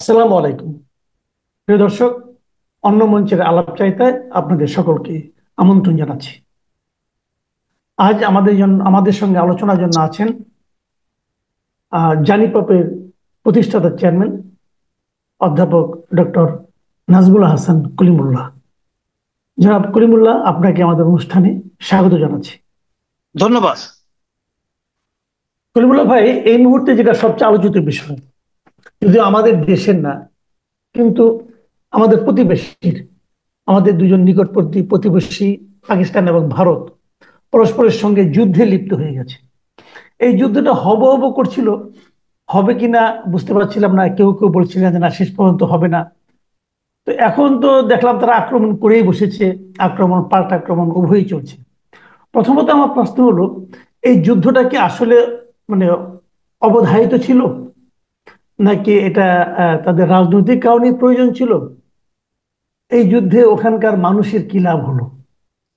আসসালামু আলাইকুম প্রিয় দর্শক। অন্য মঞ্চের আলাপচারিতায় আপনাদের সকলকে আমন্ত্রণ জানাচ্ছি। আজ আমাদের সঙ্গে আলোচনার জন্য আছেন জানিপপের প্রতিষ্ঠাতা চেয়ারম্যান অধ্যাপক ডক্টর নাজমুল হাসান কলিমুল্লাহ। জনাব কলিমুল্লাহ, আপনাকে আমাদের অনুষ্ঠানে স্বাগত জানাচ্ছি। ধন্যবাদ। কলিমুল্লাহ ভাই, এই মুহূর্তে যেটা সবচেয়ে আলোচিত বিষয়, যদিও আমাদের দেশের না, কিন্তু আমাদের প্রতিবেশীর, আমাদের দুজন নিকটবর্তী প্রতিবেশী পাকিস্তান এবং ভারত পরস্পরের সঙ্গে যুদ্ধে লিপ্ত হয়ে গেছে। এই যুদ্ধটা হব হব করছিল, হবে কিনা বুঝতে পারছিলাম না। কেউ কেউ বলছিলেন যে না, শেষ পর্যন্ত হবে না। তো এখন তো দেখলাম তারা আক্রমণ করেই বসেছে। আক্রমণ পাল্টা আক্রমণ উভয়ই চলছে। প্রথমত আমার প্রশ্ন হলো, এই যুদ্ধটা কি আসলে মানে অবধারিত ছিল, নাকি এটা তাদের রাজনৈতিক কারণে প্রয়োজন ছিল? এই যুদ্ধে ওখানকার মানুষের কি লাভ হলো?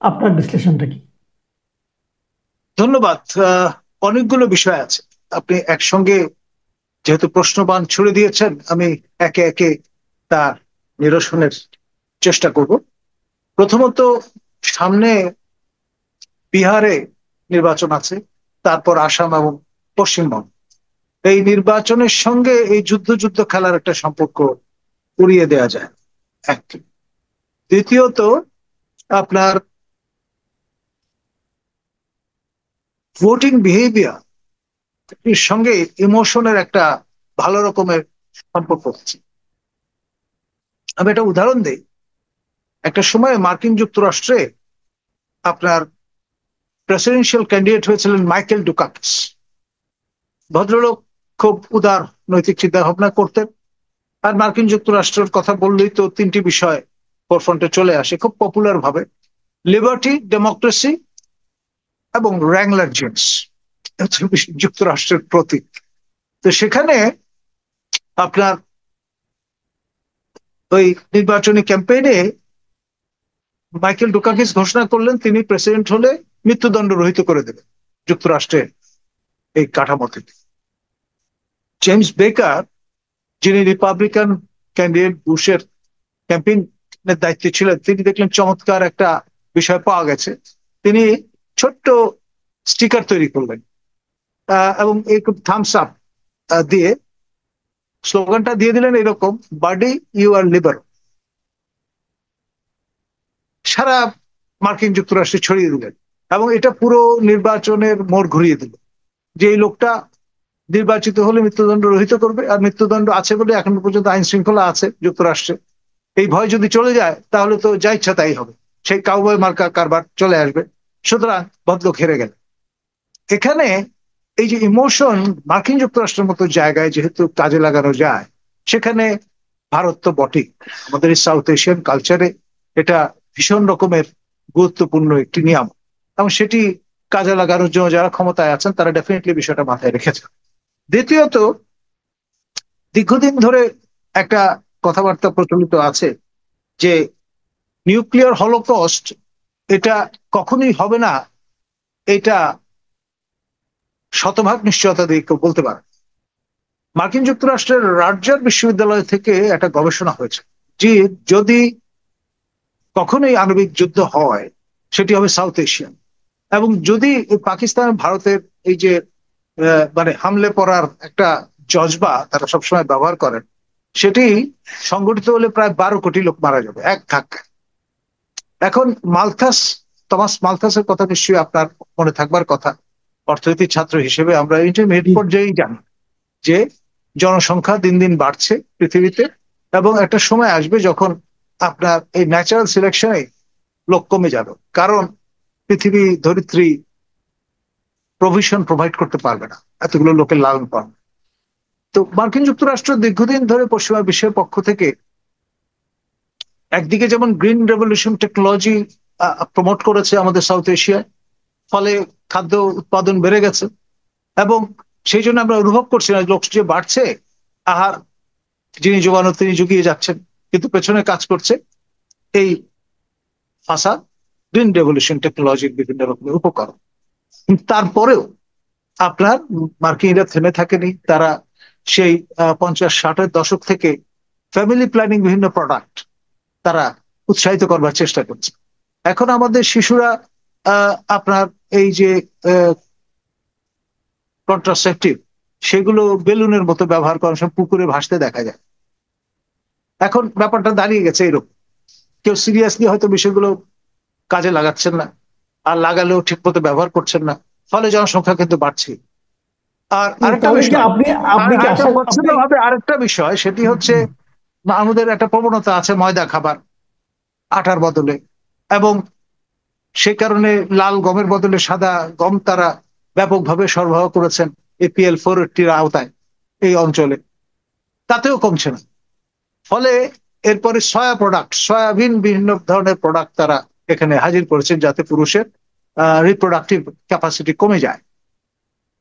আপনার বিশ্লেষণটা কি? ধন্যবাদ। অনেকগুলো বিষয় আছে, আপনি একসঙ্গে যেহেতু প্রশ্নবাণ ছুড়ে দিয়েছেন, আমি একে একে তার নিরসনের চেষ্টা করব। প্রথমত, সামনে বিহারে নির্বাচন আছে, তারপর আসাম এবং পশ্চিমবঙ্গ। এই নির্বাচনের সঙ্গে এই যুদ্ধ যুদ্ধ খেলার একটা সম্পর্ক উড়িয়ে দেওয়া যায়। এক। দ্বিতীয়ত, আপনার ভোটিং বিহেভিয়ার এর সঙ্গে ইমোশনের একটা ভালো রকমের সম্পর্ক আছে। আমি একটা উদাহরণ দিই। একটা সময় মার্কিন যুক্তরাষ্ট্রে আপনার প্রেসিডেন্সিয়াল ক্যান্ডিডেট হয়েছিলেন মাইকেল ডুকাকিস। ভদ্রলোক, খুব উদার নৈতিক চিন্তা ভাবনা করতেন। আর মার্কিন যুক্তরাষ্ট্রের কথা বললেই তো তিনটি বিষয় ফোরফ্রন্টে চলে আসে খুব পপুলার ভাবে: লিবার্টি, ডেমোক্রেসি এবং র্যাংলার জেন্স। যুক্তরাষ্ট্রের প্রতীক। তো সেখানে আপনার ওই নির্বাচনী ক্যাম্পেইনে মাইকেল ডুকাকিস ঘোষণা করলেন তিনি প্রেসিডেন্ট হলে মৃত্যুদণ্ড রহিত করে দেবেন যুক্তরাষ্ট্রের এই কাঠামো থেকে। জেমস বেকার, যিনি রিপাবলিকান ক্যান্ডিডেট বুশের ক্যাম্পেইনের দায়িত্বে ছিলেন, তিনি দেখলেন চমৎকার একটা বিষয় পাওয়া গেছে। তিনি ছোট্ট স্টিকার তৈরি করলেন এবং এই থামস আপ দিয়ে স্লোগানটা দিয়ে দিলেন এরকম: বাডি ইউ আর লিবার। সারা মার্কিন যুক্তরাষ্ট্রে ছড়িয়ে দিলেন এবং এটা পুরো নির্বাচনের মোড় ঘুরিয়ে দিল যে এই লোকটা নির্বাচিত হলে মৃত্যুদণ্ড রহিত করবে। আর মৃত্যুদণ্ড আছে বলে এখন পর্যন্ত আইন শৃঙ্খলা আছে যুক্তরাষ্ট্রে। এই ভয় যদি চলে যায় তাহলে তো যা ইচ্ছা তাই হবে, সেই কাউবয় মার্কা কারবার চলে আসবে। সুতরাং ভদ্রলোক হেরে গেল। এখানে এই যে ইমোশন মার্কিন যুক্তরাষ্ট্রের মতো জায়গায় যেহেতু কাজে লাগানো যায়, সেখানে ভারত তো বটেই। আমাদের এই সাউথ এশিয়ান কালচারে এটা ভীষণ রকমের গুরুত্বপূর্ণ একটি নিয়ম, এবং সেটি কাজে লাগানোর জন্য যারা ক্ষমতায় আছেন তারা ডেফিনেটলি বিষয়টা মাথায় রেখেছেন। দ্বিতীয়ত, দীর্ঘদিন ধরে একটা কথাবার্তা প্রচলিত আছে যে নিউক্লিয়ার হলোকস্ট এটা কখনোই হবে না, এটা শতভাগ নিশ্চয়তা দিয়ে কেউ বলতে পারে। মার্কিন যুক্তরাষ্ট্রের রার্জার বিশ্ববিদ্যালয় থেকে একটা গবেষণা হয়েছে যে যদি কখনোই আণবিক যুদ্ধ হয় সেটি হবে সাউথ এশিয়ান। এবং যদি পাকিস্তান ভারতের এই যে মানে হামলে পড়ার একটা জজবা তারা সবসময় ব্যবহার করেন, সেটি সংগঠিত হলে প্রায় 12 কোটি লোক মারা যাবে এক ধাক্কায়। এখন মালথাস, থমাস মালথাসের কথা নিশ্চয়ই আপনার মনে থাকবার কথা। অর্থনীতি ছাত্র হিসেবে আমরা ইন্টারমিডিয়েট জি। পর্যায়েই জানি যে জনসংখ্যা দিন দিন বাড়ছে পৃথিবীতে, এবং একটা সময় আসবে যখন আপনার এই ন্যাচারাল সিলেকশনে লোক কমে যাবে, কারণ পৃথিবী ধরিত্রী প্রভিশন প্রোভাইড করতে পারবে না এতগুলো লোকের লালন পালন। তো মার্কিন যুক্তরাষ্ট্র দীর্ঘদিন ধরে পশ্চিমা বিশ্বের পক্ষ থেকে একদিকে যেমন গ্রিন রেভলিউশন টেকনোলজি প্রমোট করেছে আমাদের সাউথ এশিয়ায়, ফলে খাদ্য উৎপাদন বেড়ে গেছে, এবং সেই জন্য আমরা অনুভব করছি না লোক যে বাড়ছে, আহার যিনি যোগানো তিনি জুগিয়ে যাচ্ছেন, কিন্তু পেছনে কাজ করছে এই ফাঁসা গ্রিন রেভলিউশন টেকনোলজির বিভিন্ন রকমের উপকরণ। কিন্তু তারপরেও আপনার মার্কিনরা থেমে থাকেনি। তারা সেই 50-60-এর দশক থেকে ফ্যামিলি প্ল্যানিং বিভিন্ন প্রোডাক্ট তারা উৎসাহিত করবার চেষ্টা করছে। এখন আমাদের শিশুরা আপনার এই যে কন্ট্রাসেপটিভ সেগুলো বেলুনের মতো ব্যবহার করার সময় পুকুরে ভাসতে দেখা যায়। এখন ব্যাপারটা দাঁড়িয়ে গেছে এরকম, কেউ সিরিয়াসলি হয়তো বিষয়গুলো কাজে লাগাচ্ছেন না, আর লাগালেও ঠিক মতো ব্যবহার করছেন না, ফলে জনসংখ্যা কিন্তু বাড়ছে। আর আরেকটা তাহলে কি বিষয়, আপনি আর আপনি কি আরেকটা আশা আপনি প্রচ্ছন্নভাবে আরেকটা বিষয়, সেটি হচ্ছে আমাদের একটা প্রবণতা আছে ময়দা খাবার আটার বদলে, এবং সে কারণে লাল গমের বদলে সাদা গম তারা ব্যাপকভাবে সরবরাহ করেছেন APL 480 আওতায় এই অঞ্চলে, তাতেও কমছে না। ফলে এরপরে সয়া প্রোডাক্ট, সয়াবিন বিভিন্ন ধরনের প্রোডাক্ট তারা এখানে হাজির করেছেন যাতে পুরুষের রিপ্রোডাক্টিভ ক্যাপাসিটি কমে যায়।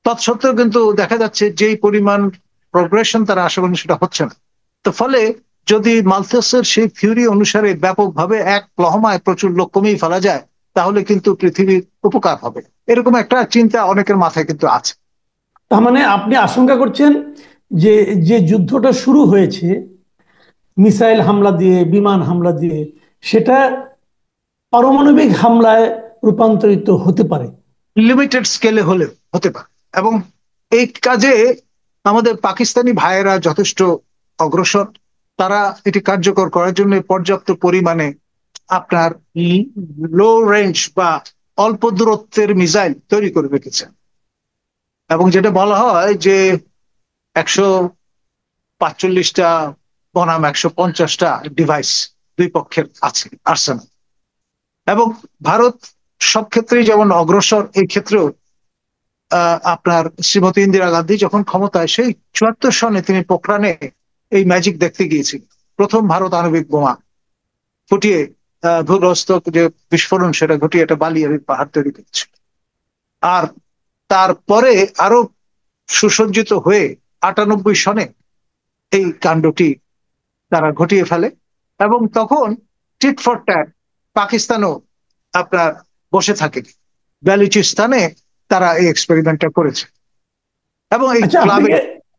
তৎসত্ত্বেও কিন্তু দেখা যাচ্ছে যেই পরিমাণ প্রোগ্রেশন তারা আশা করেন সেটা হচ্ছে না। তো ফলে যদি মালথুসের সেই থিওরি অনুসারে ব্যাপকভাবে এক লহমায় প্রচুর লোক কমিয়ে ফেলা যায়, তাহলে কিন্তু পৃথিবীর উপকার হবে, এরকম একটা চিন্তা অনেকের মাথায় কিন্তু আছে। তার মানে আপনি আশঙ্কা করছেন যে যে যুদ্ধটা শুরু হয়েছে মিসাইল হামলা দিয়ে, বিমান হামলা দিয়ে, সেটা পারমাণবিক হামলায় রূপান্তরিত হতে পারে। লিমিটেড স্কেলে হলে হতে পারে, এবং এই কাজে আমাদের পাকিস্তানি ভাইয়েরা যথেষ্ট অগ্রসর। তারা এটি কার্যকর করার জন্য পর্যাপ্ত পরিমাণে আপনার লো রেঞ্জ বা অল্প দূরত্বের মিসাইল তৈরি করে রেখেছেন, এবং যেটা বলা হয় যে 145টা বনাম 150টা ডিভাইস দুই পক্ষের আছে আর্সেনাল। এবং ভারত সব ক্ষেত্রেই যেমন অগ্রসর, এই ক্ষেত্রেও আপনার শ্রীমতী ইন্দিরা গান্ধী যখন ক্ষমতায়, সেই 74 সনে তিনি পোখরানে এই ম্যাজিক দেখতে গিয়েছিলেন। প্রথম ভারত আণবিক বোমা ফুটিয়ে ভূগর্ভস্থ যে বিস্ফোরণ সেটা ঘটিয়ে একটা বালিয়াড়ির পাহাড় তৈরি করেছিল। আর তারপরে আরো সুসজ্জিত হয়ে 98 সনে এই কাণ্ডটি তারা ঘটিয়ে ফেলে, এবং তখন টিট ফর ট্যাট পাকিস্তানও আপনার বসে থাকে, বেলুচিস্তানে তারা এই এক্সপেরিমেন্টটা করেছে এবং এই আচ্ছা, ক্লাবে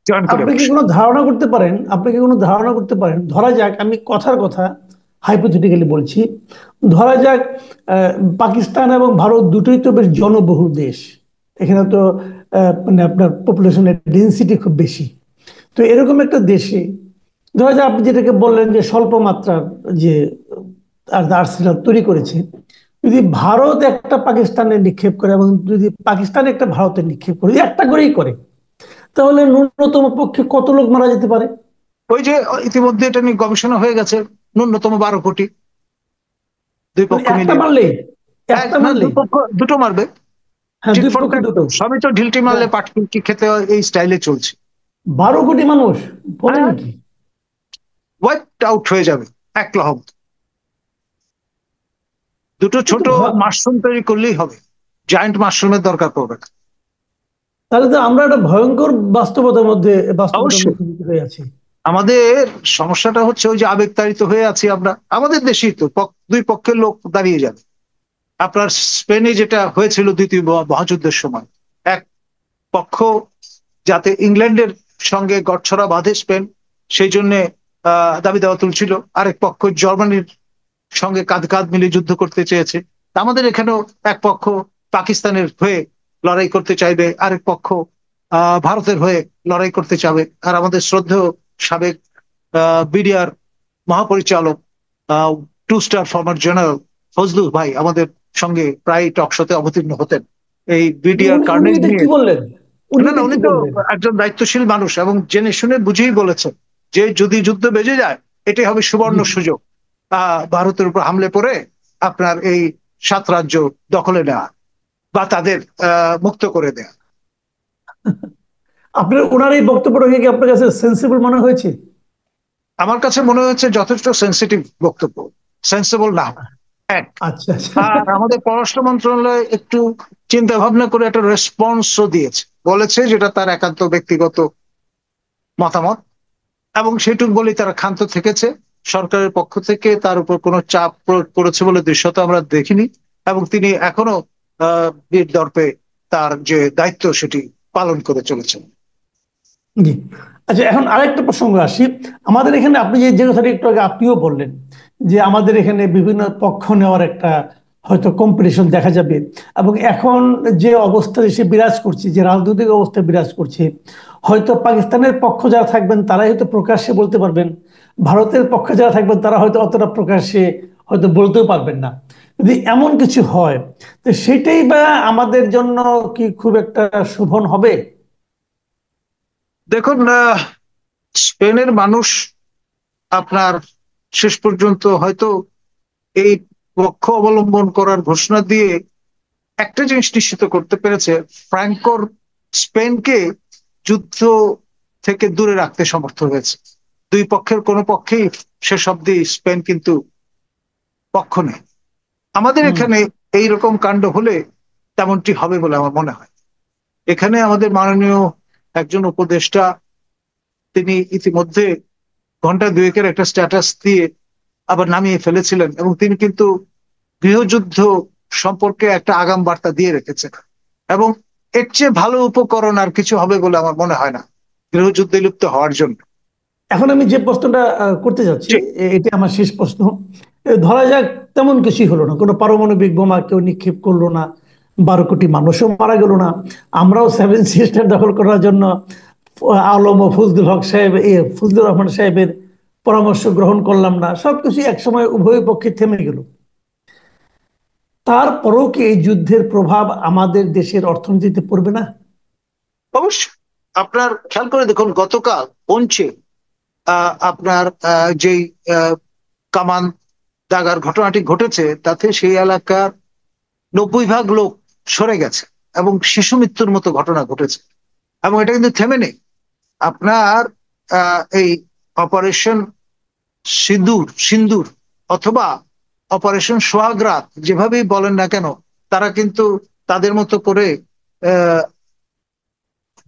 জয়েন করে আপনি কি বসে। কোনো ধারণা করতে পারেন, আপনি কি কোনো ধারণা করতে পারেন, ধরা যাক, আমি কথার কথা হাইপোথেটিক্যালি বলছি, ধরা যাক আহ, পাকিস্তান এবং ভারত দুটোই তো বেশ জনবহুল দেশ, এখানে তো মানে আপনার পপুলেশনের ডেন্সিটি খুব বেশি। তো এরকম একটা দেশে ধরা যাক আপনি যেটাকে বললেন যে স্বল্প মাত্রার যে আর্সেনাল তৈরি করেছে, যদি ভারত একটা পাকিস্তানে নিক্ষেপ করে এবং যদি পাকিস্তান একটা ভারতে নিক্ষেপ করে, যদি একটা করেই করে, তাহলে ন্যূনতম পক্ষে কত লোক মারা যেতে পারে? ওই যে ইতিমধ্যে এটা নিয়ে গবেষণা হয়ে গেছে, ন্যূনতম 12 কোটি, দুই মানে পক্ষ একটা মিলিয়ে। মারলেই, একটা না, দুই মারলেই পক্ষ দুটো মারবে। হ্যাঁ, টিট দুই ফর পক্ষে ট্যাট দুটো। সবই তো ঢিলটি মারলে হ্যাঁ, পাটকিলকি খেতে হয়, এই স্টাইলে চলছে। 12 কোটি মানুষ বলেন হ্যাঁ, কি? ওয়াইপড আউট হয়ে যাবে এক লহম। দুটো এ তো ছোট মাশরুম তৈরি করলেই হবে, জায়ান্ট মাশরুমের দরকার পড়বে না। তাহলে তো আমরা একটা ভয়ঙ্কর বাস্তবতার অবশ্যই মুখোমুখি হয়ে আছি। আমাদের সমস্যাটা হচ্ছে ওই যে আবেগতাড়িত হয়ে আছি আমরা, আমাদের দেশেই তো দুই পক্ষের লোক দাঁড়িয়ে যাবে। আপনার স্পেনে যেটা হয়েছিল দ্বিতীয় মহাযুদ্ধের সময়, এক পক্ষ যাতে ইংল্যান্ডের সঙ্গে গটছড়া বাঁধে স্পেন, সেই জন্য দাবি দাওয়া তুলছিল। আরেক পক্ষ জার্মানির সঙ্গে কাঁধ কাঁধ মিলিয়ে যুদ্ধ করতে চেয়েছে। আমাদের এখানেও এক পক্ষ পাকিস্তানের হয়ে লড়াই করতে চাইবে, আরেক পক্ষ ভারতের হয়ে লড়াই করতে চাবে। আর আমাদের শ্রদ্ধেয় সাবেক বিডিআর মহাপরিচালক, 2 স্টার ফর্মার জেনারেল ফজলু ভাই আমাদের সঙ্গে প্রায় টকশোতে অবতীর্ণ হতেন এই বিডিআর উনি উনি কার্নেজ এটা কি নিয়ে। বললেন? উনি না না, এটা কি উনি তো বললেন? একজন দায়িত্বশীল মানুষ এবং জেনে শুনে বুঝেই বলেছেন যে যদি যুদ্ধ বেজে যায় এটাই হবে জি। সুবর্ণ সুযোগ ভারতের উপর হামলে পড়ে আপনার এই 7 রাজ্য দখলে নেওয়া বা তাদের মুক্ত করে দেয়া। আপনার ওনার এই বক্তব্যটা কি আপনার কাছে সেন্সিবল মনে হয়েছে? আমার কাছে মনে হচ্ছে যথেষ্ট সেন্সিটিভ বক্তব্য, সেন্সিবল না। এক, আচ্ছা, আচ্ছা। আর আমাদের পররাষ্ট্র মন্ত্রণালয় একটু চিন্তা ভাবনা করে একটা রেসপন্সও দিয়েছে, বলেছে যেটা তার একান্ত ব্যক্তিগত মতামত, এবং সেটুক বলেই তারা ক্ষান্ত থেকেছে। সরকারের পক্ষ থেকে তার উপর কোনো চাপ প্রয়োগ করেছে বলে দৃশ্যত আমরা দেখিনি, এবং তিনি এখনো বীর দর্পে তার যে দায়িত্ব সেটি পালন করে চলেছেন। জি। আচ্ছা, এখন আরেকটা প্রসঙ্গ আসি। আমাদের এখানে আপনি যে কথাটা একটু আগে আপনিও বললেন যে আমাদের এখানে বিভিন্ন পক্ষ নেওয়ার একটা হয়তো কম্পিটিশন দেখা যাবে, এবং এখন যে অবস্থা দেশে বিরাজ করছে, যে রাজনৈতিক অবস্থা বিরাজ করছে, হয়তো পাকিস্তানের পক্ষ যারা থাকবেন তারাই হয়তো প্রকাশ্যে বলতে পারবেন, ভারতের পক্ষে যারা থাকবেন তারা হয়তো অতটা প্রকাশ্যে হয়তো বলতেও পারবেন না। যদি এমন কিছু হয়, তো সেটাই বা আমাদের জন্য কি খুব একটা শোভন হবে? দেখুন, স্পেনের মানুষ আপনার শেষ পর্যন্ত হয়তো এই পক্ষ অবলম্বন করার ঘোষণা দিয়ে একটা জিনিস নিশ্চিত করতে পেরেছে, ফ্রাঙ্কোর স্পেনকে যুদ্ধ থেকে দূরে রাখতে সমর্থ হয়েছে। দুই পক্ষের কোনো পক্ষেই শেষ অব্দি স্পেন কিন্তু পক্ষ নেই। আমাদের হুম। এখানে এইরকম কাণ্ড হলে তেমনটি হবে বলে আমার মনে হয়। এখানে আমাদের মাননীয় একজন উপদেষ্টা, তিনি ইতিমধ্যে ঘন্টা দুয়েকের একটা স্ট্যাটাস দিয়ে আবার নামিয়ে ফেলেছিলেন, এবং তিনি কিন্তু গৃহযুদ্ধ সম্পর্কে একটা আগাম বার্তা দিয়ে রেখেছেন। এবং এর চেয়ে ভালো উপকরণ আর কিছু হবে বলে আমার মনে হয় না গৃহযুদ্ধে লিপ্ত হওয়ার জন্য। এখন আমি যে প্রশ্নটা করতে যাচ্ছি, ঠিক। এটা আমার শেষ প্রশ্ন। ধরা যাক তেমন কিছুই হলো না, কোনো পারমাণবিক বোমা কেউ নিক্ষেপ করলো না, 12 কোটি মানুষও মারা গেল না, আমরাও সেভেন সিস্টার দখল করার জন্য আলম ও ফজলুল হক সাহেব, ফজলুর রহমান সাহেবের পরামর্শ গ্রহণ করলাম না, সবকিছু একসময় উভয় পক্ষে থেমে গেল। তারপরেও কি এই যুদ্ধের প্রভাব আমাদের দেশের অর্থনীতিতে পড়বে না? অবশ্যই। আপনার খেয়াল করে দেখুন, গতকাল পঞ্চে আপনার যেই কামান দাগার ঘটনাটি ঘটেছে, তাতে সেই এলাকার 90% লোক সরে গেছে এবং শিশু মৃত্যুর মতো ঘটনা ঘটেছে। এবং এটা কিন্তু থেমে নেই। আপনার এই অপারেশন সিঁদুর সিন্দুর অথবা অপারেশন সোহাগরাত, যেভাবেই বলেন না কেন, তারা কিন্তু তাদের মতো করে আহ,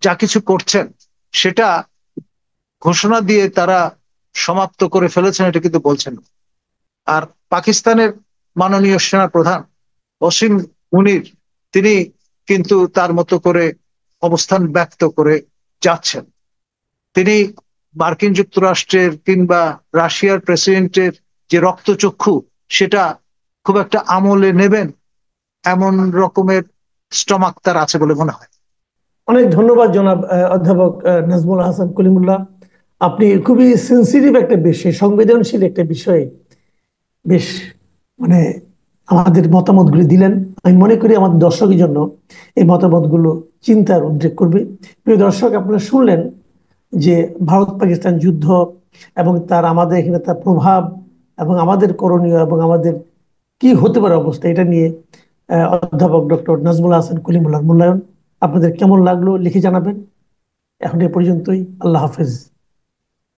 যা কিছু করছেন সেটা ঘোষণা দিয়ে তারা সমাপ্ত করে ফেলেছেন, এটা কিন্তু বলছেন না। আর পাকিস্তানের মাননীয় সেনা প্রধান অসীম মুনির, তিনি কিন্তু তার মতো করে অবস্থান ব্যক্ত করে যাচ্ছেন। তিনি মার্কিন যুক্তরাষ্ট্রের কিংবা রাশিয়ার প্রেসিডেন্টের যে রক্তচক্ষু, সেটা খুব একটা আমলে নেবেন এমন রকমের স্টমাক তার আছে বলে মনে হয়। অনেক ধন্যবাদ জনাব অধ্যাপক নাজমুল হাসান কলিমুল্লাহ। আপনি খুবই সেন্সিটিভ একটা বিষয়, সংবেদনশীল একটা বিষয়ে বেশ মানে আমাদের মতামতগুলি দিলেন। আমি মনে করি আমাদের দর্শকের জন্য এই মতামতগুলো চিন্তার উদ্রেক করবে। প্রিয় দর্শক, আপনারা শুনলেন যে ভারত পাকিস্তান যুদ্ধ এবং তার আমাদের এখানে তার প্রভাব এবং আমাদের করণীয় এবং আমাদের কি হতে পারে অবস্থা, এটা নিয়ে অধ্যাপক ডক্টর নাজমুল হাসান কলিমুল্লাহর মূল্যায়ন। আপনাদের কেমন লাগলো লিখে জানাবেন। এখন এ পর্যন্তই। আল্লাহ হাফেজ।